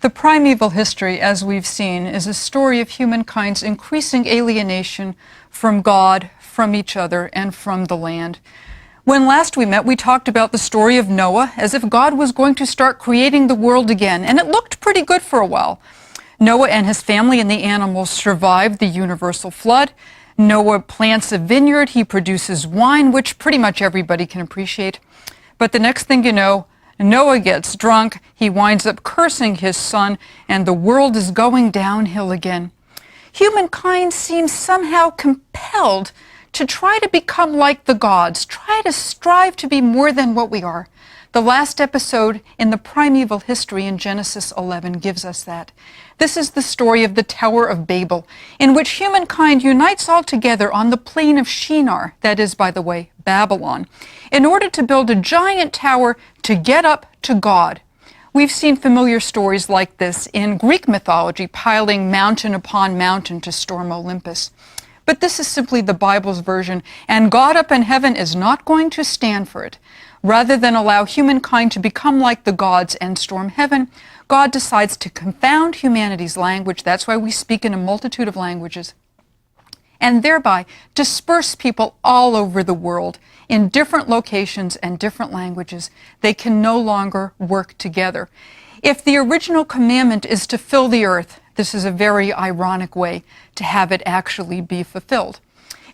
The primeval history, as we've seen, is a story of humankind's increasing alienation from God, from each other, and from the land. When last we met, we talked about the story of Noah, as if God was going to start creating the world again, and it looked pretty good for a while. Noah and his family and the animals survived the universal flood. Noah plants a vineyard, he produces wine, which pretty much everybody can appreciate. But the next thing you know, Noah gets drunk, he winds up cursing his son, and the world is going downhill again. Humankind seems somehow compelled to try to become like the gods, try to strive to be more than what we are. The last episode in the primeval history in Genesis 11 gives us that. This is the story of the Tower of Babel, in which humankind unites all together on the plain of Shinar, that is, by the way, Babylon, in order to build a giant tower to get up to God. We've seen familiar stories like this in Greek mythology, piling mountain upon mountain to storm Olympus. But this is simply the Bible's version, and God up in heaven is not going to stand for it. Rather than allow humankind to become like the gods and storm heaven, God decides to confound humanity's language. That's why we speak in a multitude of languages, and thereby disperse people all over the world in different locations and different languages. They can no longer work together. If the original commandment is to fill the earth, this is a very ironic way to have it actually be fulfilled.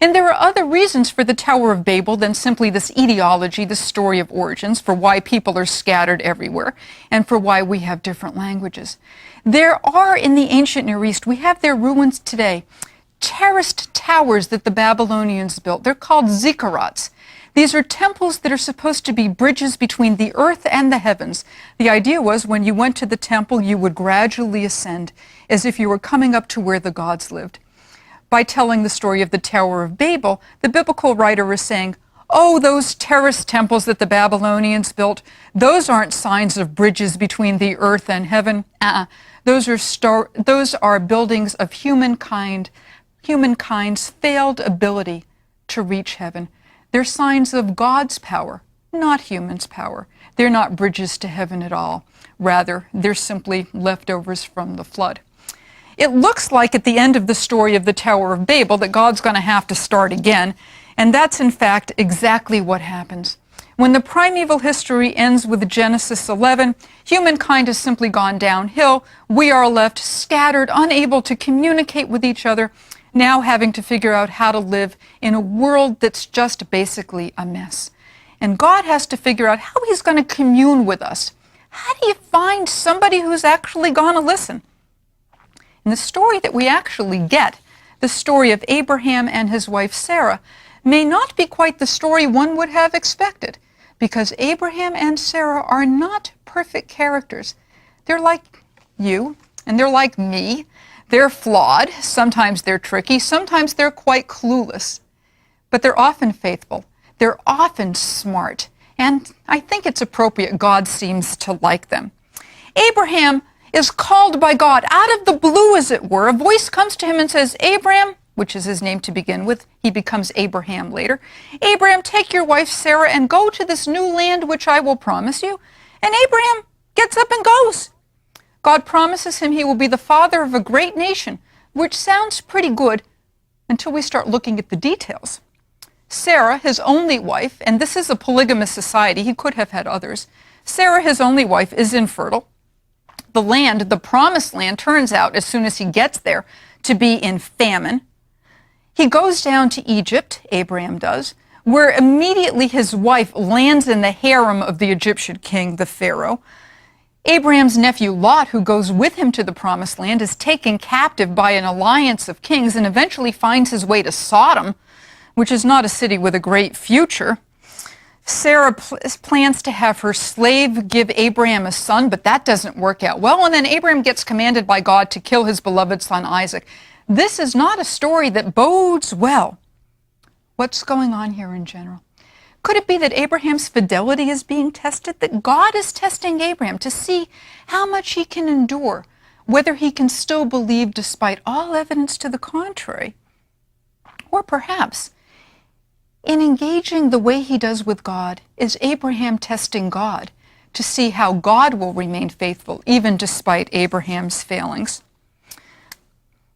And there are other reasons for the Tower of Babel than simply this etiology, the story of origins, for why people are scattered everywhere, and for why we have different languages. There are, in the ancient Near East, we have their ruins today, terraced towers that the Babylonians built. They're called ziggurats. These are temples that are supposed to be bridges between the earth and the heavens. The idea was when you went to the temple, you would gradually ascend, as if you were coming up to where the gods lived. By telling the story of the Tower of Babel, the biblical writer is saying, oh, those terraced temples that the Babylonians built, those aren't signs of bridges between the earth and heaven. Those are buildings of humankind's failed ability to reach heaven. They're signs of God's power, not human's power. They're not bridges to heaven at all. Rather, they're simply leftovers from the flood. It looks like at the end of the story of the Tower of Babel that God's going to have to start again, and that's in fact exactly what happens. When the primeval history ends with Genesis 11, humankind has simply gone downhill. We are left scattered, unable to communicate with each other, now having to figure out how to live in a world that's just basically a mess. And God has to figure out how he's going to commune with us. How do you find somebody who's actually going to listen? And the story that we actually get, the story of Abraham and his wife Sarah, may not be quite the story one would have expected, because Abraham and Sarah are not perfect characters. They're like you, and they're like me. They're flawed, sometimes they're tricky, sometimes they're quite clueless. But they're often faithful, they're often smart, and I think it's appropriate God seems to like them. Abraham is called by God out of the blue, as it were. A voice comes to him and says, Abraham, which is his name to begin with, he becomes Abraham later. Abraham, take your wife Sarah and go to this new land which I will promise you. And Abraham gets up and goes. God promises him he will be the father of a great nation, which sounds pretty good until we start looking at the details. Sarah, his only wife, and this is a polygamous society, he could have had others. Sarah, his only wife, is infertile. The land, the promised land, turns out, as soon as he gets there, to be in famine. He goes down to Egypt, Abraham does, where immediately his wife lands in the harem of the Egyptian king, the Pharaoh. Abraham's nephew Lot, who goes with him to the promised land, is taken captive by an alliance of kings and eventually finds his way to Sodom, which is not a city with a great future. Sarah plans to have her slave give Abraham a son, but that doesn't work out well. And then Abraham gets commanded by God to kill his beloved son Isaac. This is not a story that bodes well. What's going on here in general? Could it be that Abraham's fidelity is being tested? That God is testing Abraham to see how much he can endure, whether he can still believe despite all evidence to the contrary? Or perhaps, in engaging the way he does with God, is Abraham testing God to see how God will remain faithful, even despite Abraham's failings.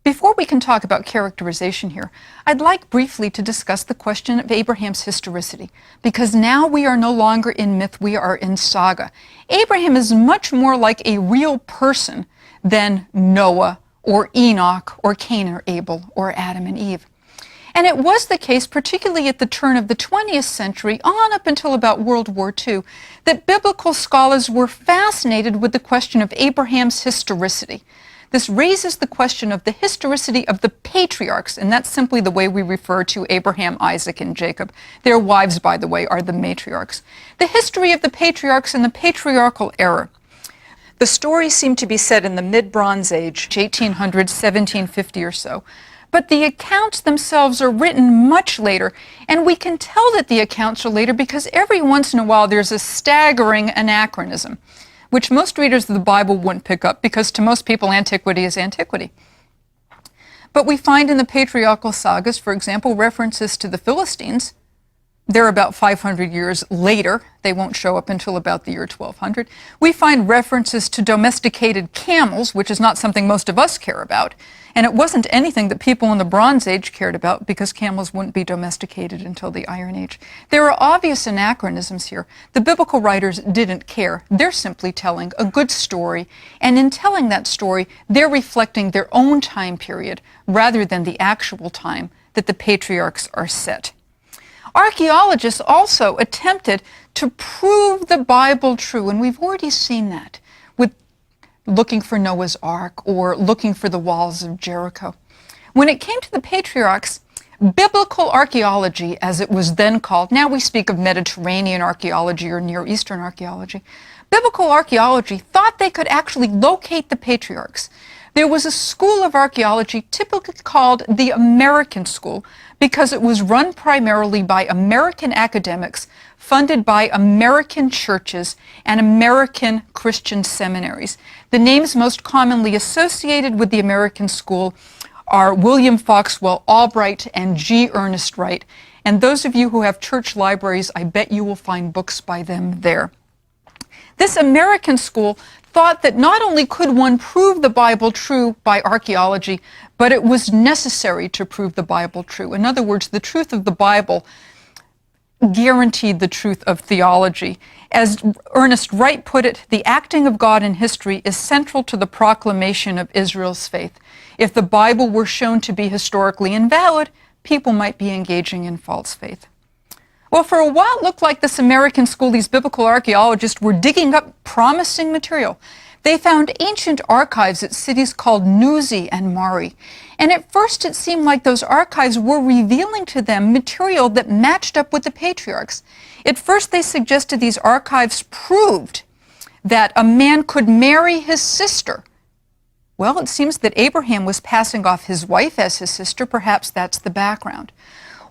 Before we can talk about characterization here, I'd like briefly to discuss the question of Abraham's historicity, because now we are no longer in myth, we are in saga. Abraham is much more like a real person than Noah or Enoch or Cain or Abel or Adam and Eve. And it was the case, particularly at the turn of the 20th century, on up until about World War II, that biblical scholars were fascinated with the question of Abraham's historicity. This raises the question of the historicity of the patriarchs, and that's simply the way we refer to Abraham, Isaac, and Jacob. Their wives, by the way, are the matriarchs. The history of the patriarchs in the patriarchal era. The stories seem to be set in the mid-Bronze Age, 1800s, 1750 or so. But the accounts themselves are written much later, and we can tell that the accounts are later because every once in a while there's a staggering anachronism, which most readers of the Bible wouldn't pick up because to most people antiquity is antiquity. But we find in the patriarchal sagas, for example, references to the Philistines. They're about 500 years later. They won't show up until about the year 1200. We find references to domesticated camels, which is not something most of us care about. And it wasn't anything that people in the Bronze Age cared about because camels wouldn't be domesticated until the Iron Age. There are obvious anachronisms here. The biblical writers didn't care. They're simply telling a good story. And in telling that story, they're reflecting their own time period rather than the actual time that the patriarchs are set. Archaeologists also attempted to prove the Bible true, and we've already seen that with looking for Noah's Ark or looking for the walls of Jericho. When it came to the patriarchs, biblical archaeology, as it was then called, now we speak of Mediterranean archaeology or Near Eastern archaeology, biblical archaeology thought they could actually locate the patriarchs. There was a school of archaeology typically called the American School because it was run primarily by American academics, funded by American churches and American Christian seminaries. The names most commonly associated with the American School are William Foxwell Albright and G. Ernest Wright. And those of you who have church libraries, I bet you will find books by them there. This American school thought that not only could one prove the Bible true by archaeology, but it was necessary to prove the Bible true. In other words, the truth of the Bible guaranteed the truth of theology. As Ernest Wright put it, the acting of God in history is central to the proclamation of Israel's faith. If the Bible were shown to be historically invalid, people might be engaging in false faith. Well, for a while, it looked like this American school, these biblical archaeologists were digging up promising material. They found ancient archives at cities called Nuzi and Mari. And at first, it seemed like those archives were revealing to them material that matched up with the patriarchs. At first, they suggested these archives proved that a man could marry his sister. Well, it seems that Abraham was passing off his wife as his sister. Perhaps that's the background.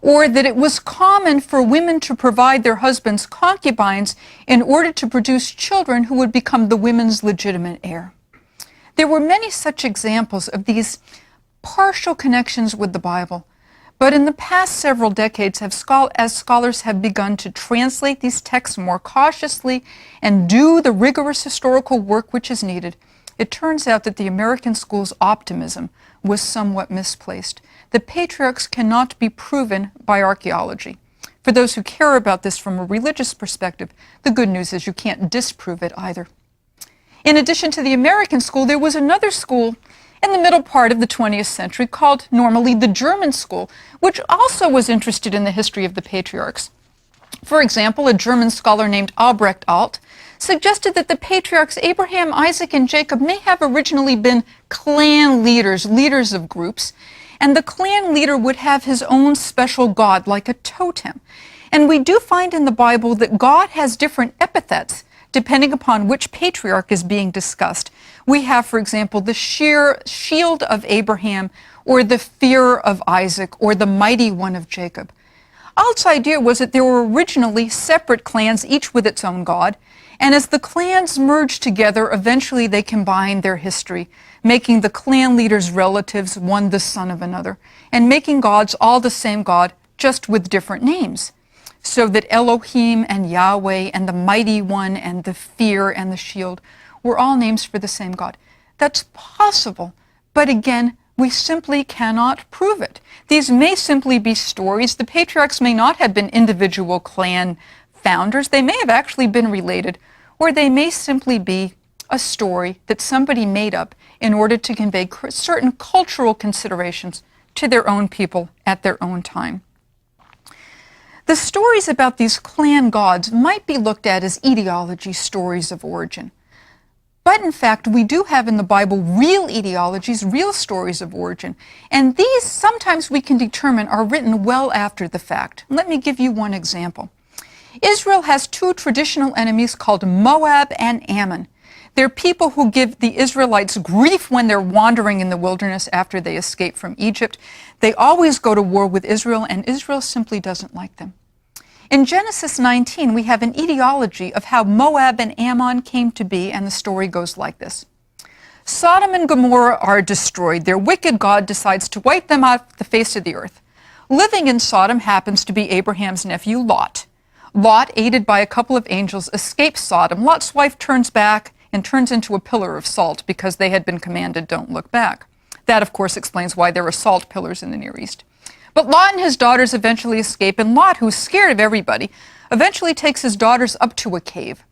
Or that it was common for women to provide their husbands' concubines in order to produce children who would become the women's legitimate heir. There were many such examples of these partial connections with the Bible, but in the past several decades, as scholars have begun to translate these texts more cautiously and do the rigorous historical work which is needed, it turns out that the American school's optimism was somewhat misplaced. The patriarchs cannot be proven by archaeology. For those who care about this from a religious perspective, the good news is you can't disprove it either. In addition to the American school, there was another school in the middle part of the 20th century called normally the German school, which also was interested in the history of the patriarchs. For example, a German scholar named Albrecht Alt suggested that the patriarchs Abraham, Isaac, and Jacob may have originally been clan leaders, leaders of groups, and the clan leader would have his own special god, like a totem. And we do find in the Bible that God has different epithets depending upon which patriarch is being discussed. We have, for example, the shield of Abraham, or the fear of Isaac, or the mighty one of Jacob. Alt's idea was that there were originally separate clans, each with its own god, and as the clans merged together, eventually they combined their history, making the clan leaders' relatives one the son of another, and making gods all the same God, just with different names. so that Elohim and Yahweh and the Mighty One and the Fear and the Shield were all names for the same God. That's possible, but again, we simply cannot prove it. These may simply be stories. The patriarchs may not have been individual clan founders. They may have actually been related, or they may simply be a story that somebody made up in order to convey certain cultural considerations to their own people at their own time. The stories about these clan gods might be looked at as etiology stories of origin. But in fact, we do have in the Bible real etiologies, real stories of origin. And these, sometimes we can determine, are written well after the fact. Let me give you one example. Israel has two traditional enemies called Moab and Ammon. They're people who give the Israelites grief when they're wandering in the wilderness after they escape from Egypt. They always go to war with Israel, and Israel simply doesn't like them. In Genesis 19, we have an etiology of how Moab and Ammon came to be, and the story goes like this. Sodom and Gomorrah are destroyed. Their wicked God decides to wipe them off the face of the earth. Living in Sodom happens to be Abraham's nephew, Lot. Lot, aided by a couple of angels, escapes Sodom. Lot's wife turns back and turns into a pillar of salt because they had been commanded, don't look back. That, of course, explains why there are salt pillars in the Near East. But Lot and his daughters eventually escape, and Lot, who's scared of everybody, eventually takes his daughters up to a cave.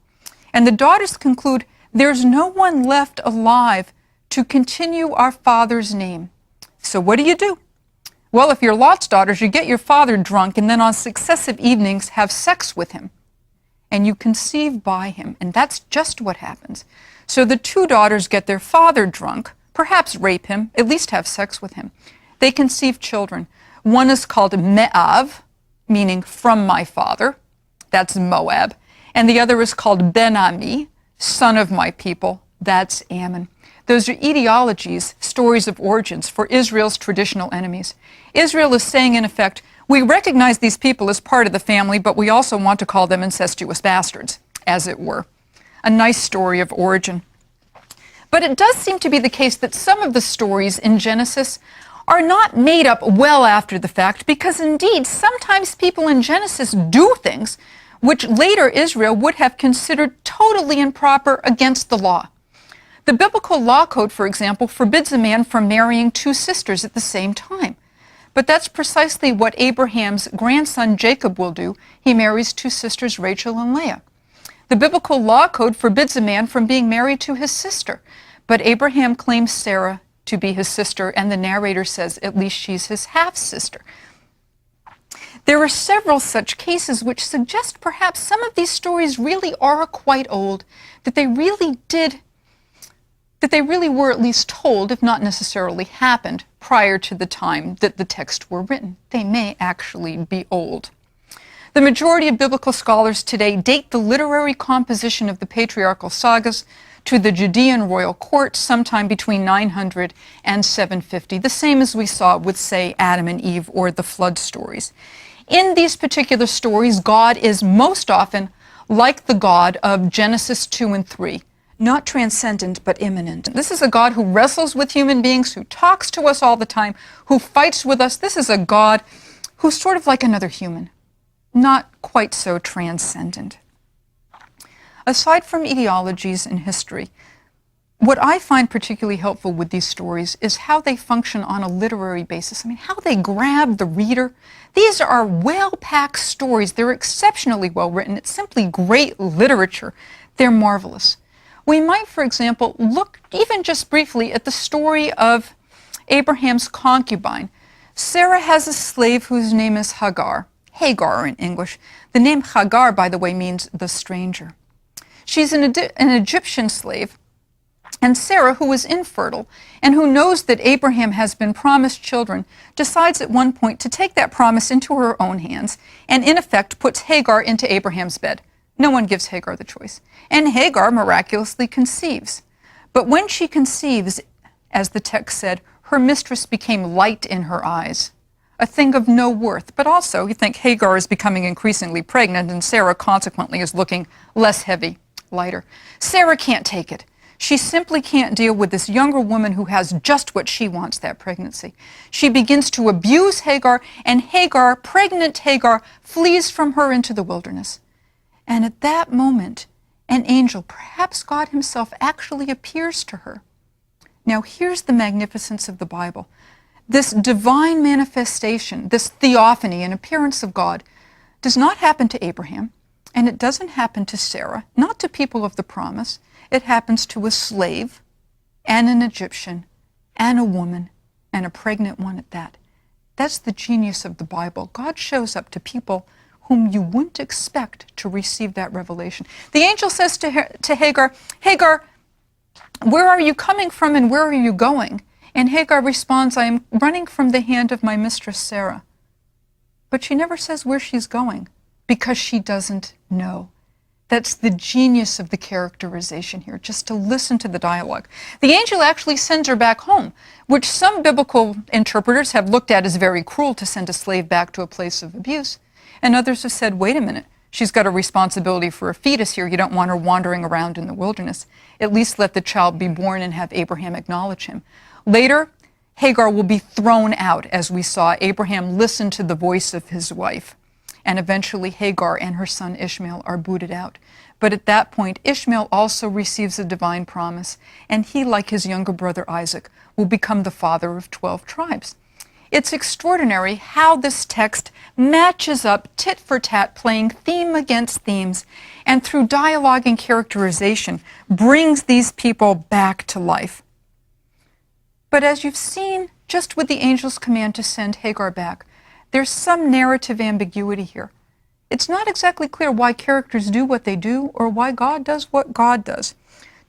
And the daughters conclude, there's no one left alive to continue our father's name. So what do? Well, if you're Lot's daughters, you get your father drunk and then on successive evenings have sex with him. And you conceive by him, and that's just what happens. So the two daughters get their father drunk, perhaps rape him, at least have sex with him. They conceive children. One is called Me'av, meaning from my father. That's Moab. And the other is called Ben-Ami, son of my people. That's Ammon. Those are etiologies, stories of origins for Israel's traditional enemies. Israel is saying, in effect, we recognize these people as part of the family, but we also want to call them incestuous bastards, as it were. A nice story of origin. But it does seem to be the case that some of the stories in Genesis are not made up well after the fact, because indeed sometimes people in Genesis do things which later Israel would have considered totally improper against the law. The biblical law code, for example, forbids a man from marrying two sisters at the same time. But that's precisely what Abraham's grandson Jacob will do. He marries two sisters, Rachel and Leah. The biblical law code forbids a man from being married to his sister. But Abraham claims Sarah to be his sister, and the narrator says at least she's his half-sister. There are several such cases which suggest perhaps some of these stories really are quite old, that they really were at least told, if not necessarily happened, prior to the time that the texts were written. They may actually be old. The majority of biblical scholars today date the literary composition of the patriarchal sagas to the Judean royal court sometime between 900 and 750, the same as we saw with, say, Adam and Eve or the flood stories. In these particular stories, God is most often like the God of Genesis 2 and 3, not transcendent but immanent. This is a God who wrestles with human beings, who talks to us all the time, who fights with us. This is a God who's sort of like another human, not quite so transcendent. Aside from etiologies in history, what I find particularly helpful with these stories is how they function on a literary basis. I mean, how they grab the reader. These are well-packed stories. They're exceptionally well written. It's simply great literature. They're marvelous. We might, for example, look even just briefly at the story of Abraham's concubine. Sarah has a slave whose name is Hagar in English. The name Hagar, by the way, means the stranger. She's an Egyptian slave, and Sarah, who is infertile and who knows that Abraham has been promised children, decides at one point to take that promise into her own hands and, in effect, puts Hagar into Abraham's bed. No one gives Hagar the choice. And Hagar miraculously conceives. But when she conceives, as the text said, her mistress became light in her eyes, a thing of no worth. But also, you think Hagar is becoming increasingly pregnant, and Sarah consequently is looking less heavy, lighter. Sarah can't take it. She simply can't deal with this younger woman who has just what she wants, that pregnancy. She begins to abuse Hagar, and Hagar, pregnant Hagar, flees from her into the wilderness. And at that moment, an angel, perhaps God himself, actually appears to her. Now here's the magnificence of the Bible. This divine manifestation, this theophany, an appearance of God, does not happen to Abraham, and it doesn't happen to Sarah, not to people of the promise. It happens to a slave, and an Egyptian, and a woman, and a pregnant one at that. That's the genius of the Bible. God shows up to people whom you wouldn't expect to receive that revelation. The angel says to Hagar, Hagar, where are you coming from and where are you going? And Hagar responds, I am running from the hand of my mistress Sarah. But she never says where she's going, because she doesn't know. That's the genius of the characterization here, just to listen to the dialogue. The angel actually sends her back home, which some biblical interpreters have looked at as very cruel, to send a slave back to a place of abuse. And others have said, wait a minute, she's got a responsibility for a fetus here. You don't want her wandering around in the wilderness. At least let the child be born and have Abraham acknowledge him. Later, Hagar will be thrown out, as we saw Abraham listen to the voice of his wife. And eventually Hagar and her son Ishmael are booted out. But at that point, Ishmael also receives a divine promise, and he, like his younger brother Isaac, will become the father of 12 tribes. It's extraordinary how this text matches up tit for tat, playing theme against themes, and through dialogue and characterization, brings these people back to life. But as you've seen, just with the angel's command to send Hagar back, there's some narrative ambiguity here. It's not exactly clear why characters do what they do or why God does what God does.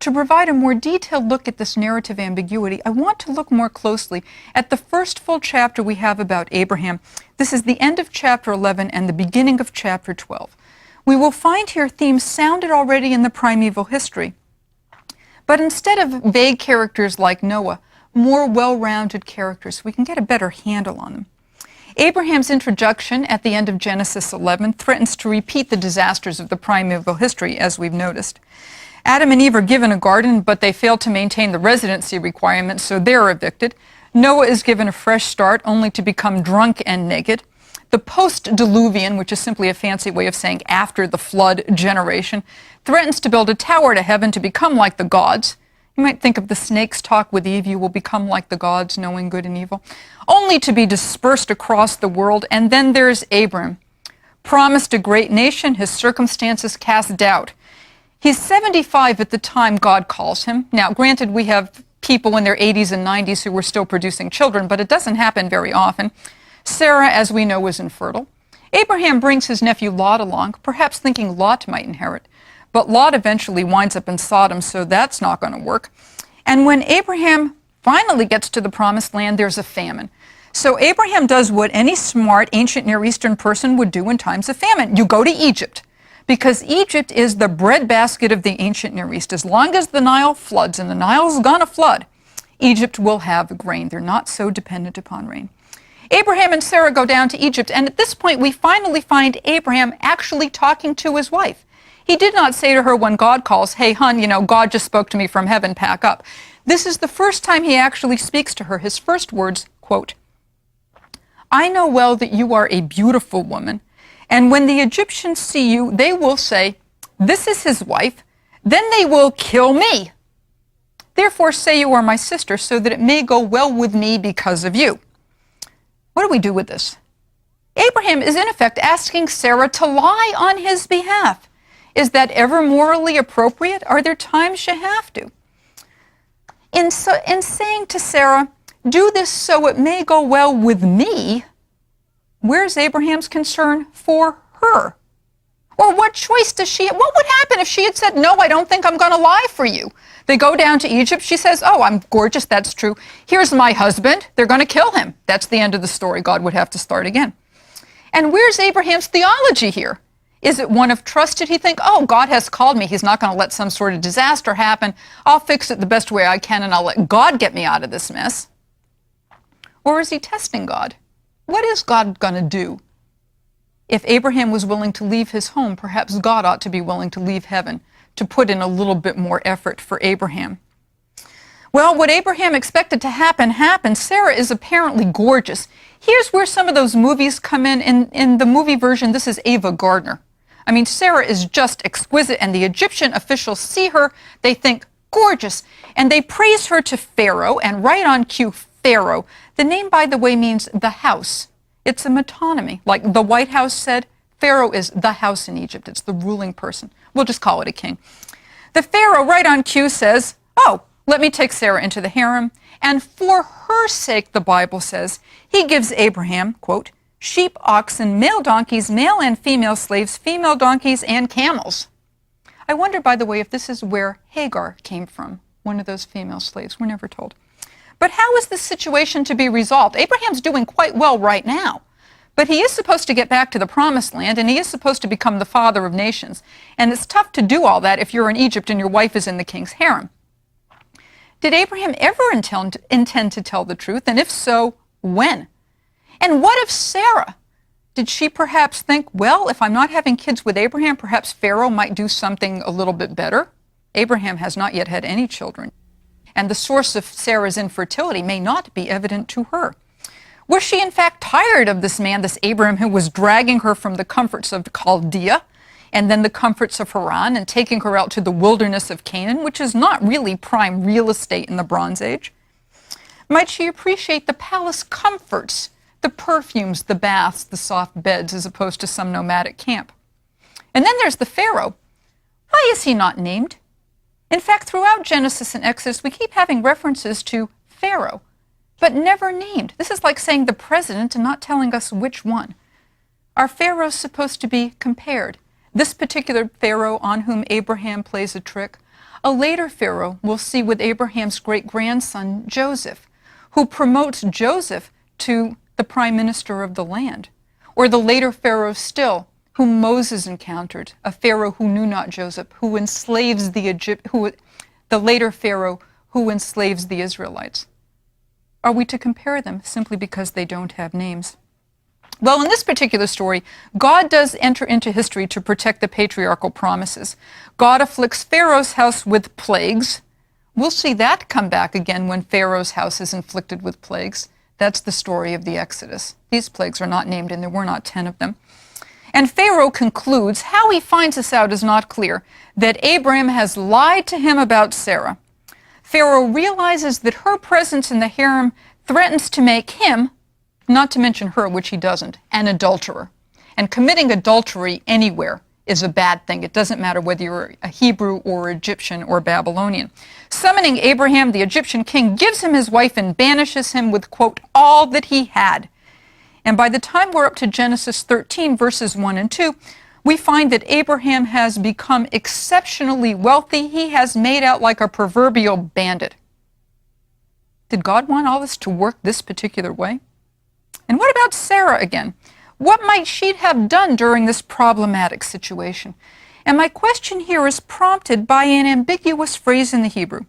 To provide a more detailed look at this narrative ambiguity, I want to look more closely at the first full chapter we have about Abraham. This is the end of chapter 11 and the beginning of chapter 12. We will find here themes sounded already in the primeval history. But instead of vague characters like Noah, more well-rounded characters, we can get a better handle on them. Abraham's introduction at the end of Genesis 11 threatens to repeat the disasters of the primeval history, as we've noticed. Adam and Eve are given a garden, but they fail to maintain the residency requirements, so they're evicted. Noah is given a fresh start, only to become drunk and naked. The post-diluvian, which is simply a fancy way of saying after the flood generation, threatens to build a tower to heaven to become like the gods. You might think of the snake's talk with Eve, you will become like the gods, knowing good and evil, only to be dispersed across the world. And then there's Abram, promised a great nation, his circumstances cast doubt. He's 75 at the time God calls him. Now, granted, we have people in their 80s and 90s who were still producing children, but it doesn't happen very often. Sarah, as we know, was infertile. Abraham brings his nephew Lot along, perhaps thinking Lot might inherit. But Lot eventually winds up in Sodom, so that's not going to work. And when Abraham finally gets to the promised land, there's a famine. So Abraham does what any smart ancient Near Eastern person would do in times of famine. You go to Egypt, because Egypt is the breadbasket of the ancient Near East. As long as the Nile floods, and the Nile's going to flood, Egypt will have grain. They're not so dependent upon rain. Abraham and Sarah go down to Egypt, and at this point we finally find Abraham actually talking to his wife. He did not say to her when God calls, hey, hon, God just spoke to me from heaven, pack up. This is the first time he actually speaks to her. His first words, quote, I know well that you are a beautiful woman, and when the Egyptians see you, they will say, this is his wife, then they will kill me. Therefore say you are my sister, so that it may go well with me because of you. What do we do with this? Abraham is in effect asking Sarah to lie on his behalf. Is that ever morally appropriate? Are there times you have to? In saying to Sarah, do this so it may go well with me, where's Abraham's concern for her? Or what choice does she have? What would happen if she had said, no, I don't think I'm going to lie for you? They go down to Egypt. She says, oh, I'm gorgeous. That's true. Here's my husband. They're going to kill him. That's the end of the story. God would have to start again. And where's Abraham's theology here? Is it one of trust? Did he think, oh, God has called me. He's not going to let some sort of disaster happen. I'll fix it the best way I can, and I'll let God get me out of this mess. Or is he testing God? What is God going to do? If Abraham was willing to leave his home, perhaps God ought to be willing to leave heaven to put in a little bit more effort for Abraham. Well, what Abraham expected to happen happened. Sarah is apparently gorgeous. Here's where some of those movies come in. In the movie version, this is Ava Gardner. I mean, Sarah is just exquisite, and the Egyptian officials see her, they think, gorgeous, and they praise her to Pharaoh, and right on cue, Pharaoh. The name, by the way, means the house. It's a metonymy. Like the White House said, Pharaoh is the house in Egypt. It's the ruling person. We'll just call it a king. The Pharaoh, right on cue, says, oh, let me take Sarah into the harem. And for her sake, the Bible says, he gives Abraham, quote, sheep, oxen, male donkeys, male and female slaves, female donkeys, and camels. I wonder, by the way, if this is where Hagar came from, one of those female slaves. We're never told. But how is this situation to be resolved? Abraham's doing quite well right now. But he is supposed to get back to the promised land, and he is supposed to become the father of nations. And it's tough to do all that if you're in Egypt and your wife is in the king's harem. Did Abraham ever intend to tell the truth? And if so, when? And what of Sarah? Did she perhaps think, well, if I'm not having kids with Abraham, perhaps Pharaoh might do something a little bit better? Abraham has not yet had any children. And the source of Sarah's infertility may not be evident to her. Was she in fact tired of this man, this Abraham, who was dragging her from the comforts of Chaldea and then the comforts of Haran and taking her out to the wilderness of Canaan, which is not really prime real estate in the Bronze Age? Might she appreciate the palace comforts, the perfumes, the baths, the soft beds, as opposed to some nomadic camp? And then there's the Pharaoh. Why is he not named? In fact, throughout Genesis and Exodus, we keep having references to Pharaoh, but never named. This is like saying the president and not telling us which one. Are pharaohs supposed to be compared? This particular Pharaoh on whom Abraham plays a trick, a later Pharaoh we'll see with Abraham's great-grandson Joseph, who promotes Joseph to the prime minister of the land. Or the later Pharaoh still, whom Moses encountered, a Pharaoh who knew not Joseph, who enslaves the later Pharaoh who enslaves the Israelites. Are we to compare them simply because they don't have names? Well, in this particular story, God does enter into history to protect the patriarchal promises. God afflicts Pharaoh's house with plagues. We'll see that come back again when Pharaoh's house is inflicted with plagues. That's the story of the Exodus. These plagues are not named, and there were not 10 of them. And Pharaoh concludes, how he finds this out is not clear, that Abraham has lied to him about Sarah. Pharaoh realizes that her presence in the harem threatens to make him, not to mention her, which he doesn't, an adulterer. And committing adultery anywhere is a bad thing. It doesn't matter whether you're a Hebrew or Egyptian or Babylonian. Summoning Abraham, the Egyptian king gives him his wife and banishes him with, quote, all that he had. And by the time we're up to Genesis 13, verses 1 and 2, we find that Abraham has become exceptionally wealthy. He has made out like a proverbial bandit. Did God want all this to work this particular way? And what about Sarah again? What might she have done during this problematic situation? And my question here is prompted by an ambiguous phrase in the Hebrew.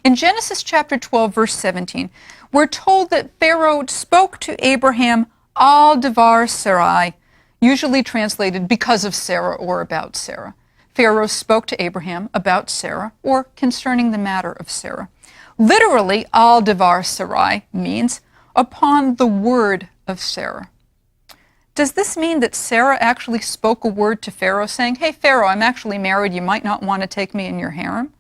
In Genesis chapter 12, verse 17, we're told that Pharaoh spoke to Abraham al devar Sarai, usually translated because of Sarah or about Sarah. Pharaoh spoke to Abraham about Sarah or concerning the matter of Sarah. Literally, al devar Sarai means upon the word of Sarah. Does this mean that Sarah actually spoke a word to Pharaoh saying, hey, Pharaoh, I'm actually married. You might not want to take me in your harem?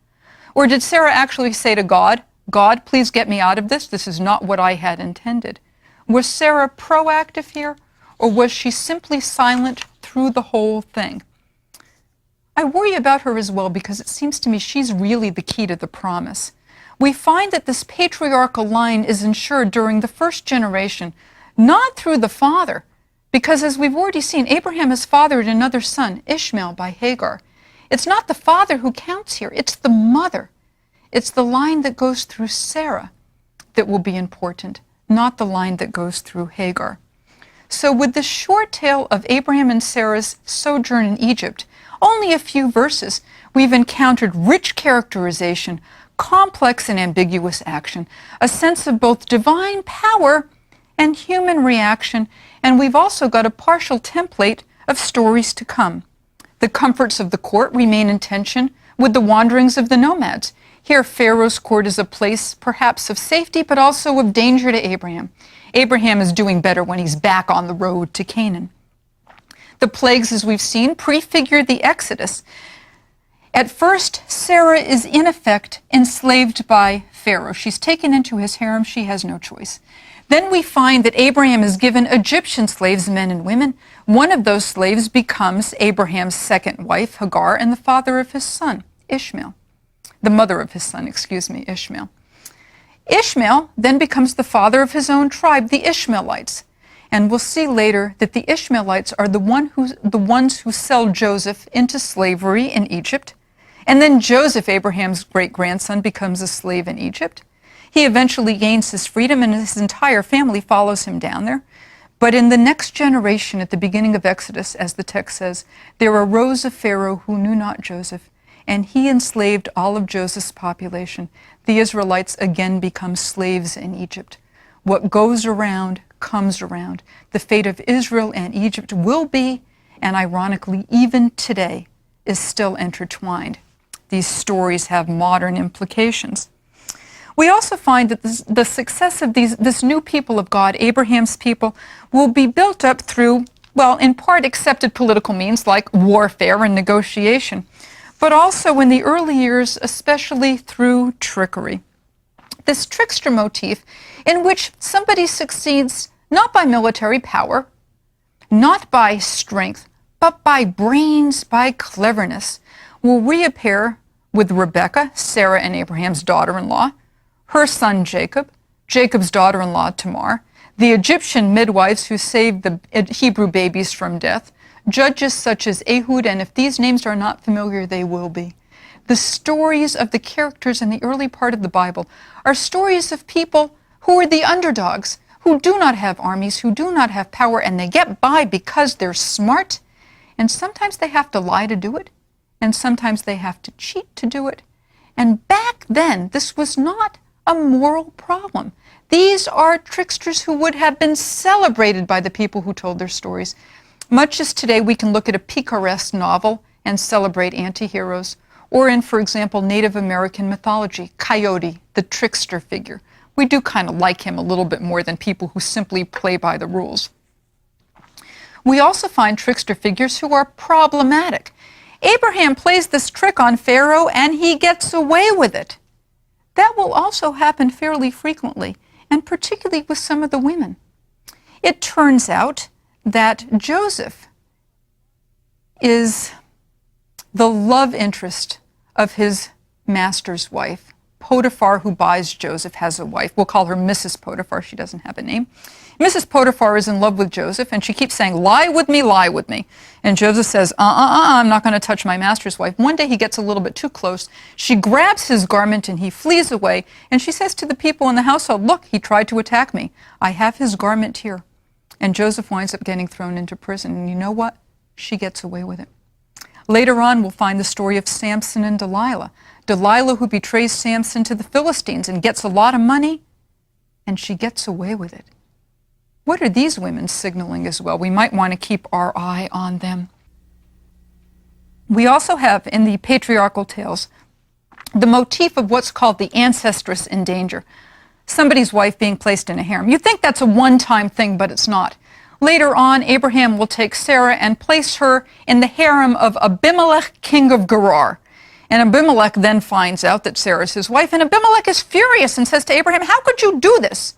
Or did Sarah actually say to God, God, please get me out of this. This is not what I had intended. Was Sarah proactive here, or was she simply silent through the whole thing? I worry about her as well because it seems to me she's really the key to the promise. We find that this patriarchal line is ensured during the first generation, not through the father, because as we've already seen, Abraham has fathered another son, Ishmael, by Hagar. It's not the father who counts here, it's the mother. It's the line that goes through Sarah that will be important, not the line that goes through Hagar. So with the short tale of Abraham and Sarah's sojourn in Egypt, only a few verses, we've encountered rich characterization, complex and ambiguous action, a sense of both divine power and human reaction, and we've also got a partial template of stories to come. The comforts of the court remain in tension with the wanderings of the nomads. Here, Pharaoh's court is a place perhaps of safety, but also of danger to Abraham. Abraham is doing better when he's back on the road to Canaan. The plagues, as we've seen, prefigure the Exodus. At first, Sarah is in effect enslaved by Pharaoh. She's taken into his harem. She has no choice. Then we find that Abraham is given Egyptian slaves, men and women. One of those slaves becomes Abraham's second wife, Hagar, and the father of his son, Ishmael. The mother of his son, Ishmael. Ishmael then becomes the father of his own tribe, the Ishmaelites. And we'll see later that the Ishmaelites are the ones who sell Joseph into slavery in Egypt. And then Joseph, Abraham's great-grandson, becomes a slave in Egypt. He eventually gains his freedom, and his entire family follows him down there. But in the next generation, at the beginning of Exodus, as the text says, there arose a Pharaoh who knew not Joseph, and he enslaved all of Joseph's population. The Israelites again become slaves in Egypt. What goes around comes around. The fate of Israel and Egypt will be, and ironically, even today, is still intertwined. These stories have modern implications. We also find that the success of this new people of God, Abraham's people, will be built up through, well, in part accepted political means like warfare and negotiation, but also in the early years, especially through trickery. This trickster motif in which somebody succeeds not by military power, not by strength, but by brains, by cleverness, will reappear with Rebekah, Sarah and Abraham's daughter-in-law, her son Jacob, Jacob's daughter-in-law Tamar, the Egyptian midwives who saved the Hebrew babies from death, judges such as Ehud, and if these names are not familiar, they will be. The stories of the characters in the early part of the Bible are stories of people who are the underdogs, who do not have armies, who do not have power, and they get by because they're smart, and sometimes they have to lie to do it, and sometimes they have to cheat to do it. And back then, this was not a moral problem. These are tricksters who would have been celebrated by the people who told their stories. Much as today we can look at a picaresque novel and celebrate anti-heroes, or in, for example, Native American mythology, Coyote, the trickster figure. We do kind of like him a little bit more than people who simply play by the rules. We also find trickster figures who are problematic. Abraham plays this trick on Pharaoh and he gets away with it. That will also happen fairly frequently, and particularly with some of the women. It turns out that Joseph is the love interest of his master's wife. Potiphar, who buys Joseph, has a wife. We'll call her Mrs. Potiphar. She doesn't have a name. Mrs. Potiphar is in love with Joseph, and she keeps saying, lie with me, lie with me. And Joseph says, I'm not going to touch my master's wife. One day he gets a little bit too close. She grabs his garment and he flees away. And she says to the people in the household, look, he tried to attack me. I have his garment here. And Joseph winds up getting thrown into prison. And you know what? She gets away with it. Later on, we'll find the story of Samson and Delilah. Delilah, who betrays Samson to the Philistines and gets a lot of money, and she gets away with it. What are these women signaling as well? We might want to keep our eye on them. We also have in the patriarchal tales the motif of what's called the ancestress in danger. Somebody's wife being placed in a harem. You think that's a one-time thing, but it's not. Later on, Abraham will take Sarah and place her in the harem of Abimelech, king of Gerar. And Abimelech then finds out that Sarah's his wife, and Abimelech is furious and says to Abraham, how could you do this?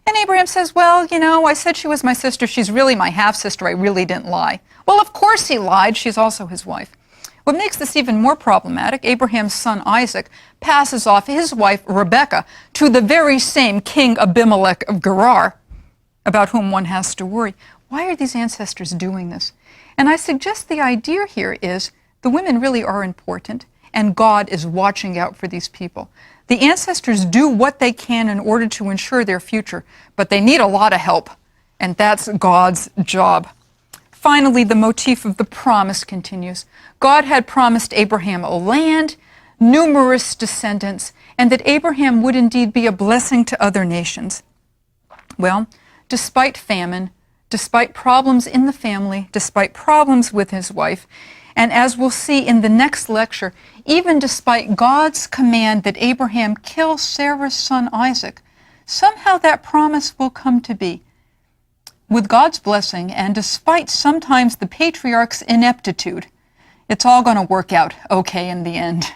And Abraham says, well, you know, I said she was my sister. She's really my half-sister. I really didn't lie. Well, of course he lied. She's also his wife. What makes this even more problematic, Abraham's son Isaac passes off his wife Rebekah to the very same king Abimelech of Gerar, about whom one has to worry. Why are these ancestors doing this? And I suggest the idea here is the women really are important, and God is watching out for these people. The ancestors do what they can in order to ensure their future, but they need a lot of help, and that's God's job. Finally, the motif of the promise continues. God had promised Abraham a land, numerous descendants, and that Abraham would indeed be a blessing to other nations. Well, despite famine, despite problems in the family, despite problems with his wife, And as we'll see in the next lecture, even despite God's command that Abraham kill Sarah's son Isaac, somehow that promise will come to be. With God's blessing, and despite sometimes the patriarch's ineptitude, it's all going to work out okay in the end.